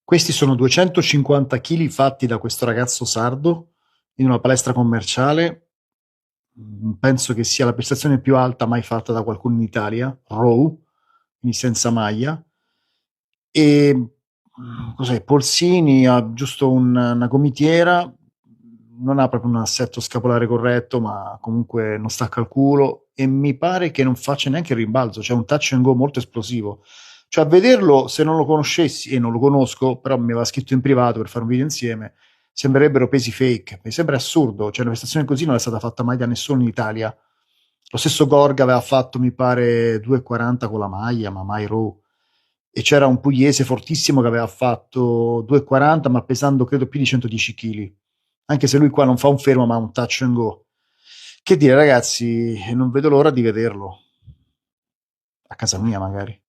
Questi sono 250 kg fatti da questo ragazzo sardo in una palestra commerciale. Penso che sia la prestazione più alta mai fatta da qualcuno in Italia, row, quindi senza maglia. E cos'è? Polsini ha giusto una gomitiera, non ha proprio un assetto scapolare corretto, ma comunque non stacca il culo e mi pare che non faccia neanche il rimbalzo, c'è un touch and go molto esplosivo. Cioè a vederlo, se non lo conoscessi, e non lo conosco, però mi aveva scritto in privato per fare un video insieme, sembrerebbero pesi fake. Mi sembra assurdo, cioè una prestazione così non è stata fatta mai da nessuno in Italia. Lo stesso Gorga aveva fatto, mi pare, 2,40 con la maglia, ma mai row. E c'era un pugliese fortissimo che aveva fatto 2,40, ma pesando credo più di 110 kg. Anche se lui qua non fa un fermo, ma un touch and go. Che dire, ragazzi, non vedo l'ora di vederlo. A casa mia, magari.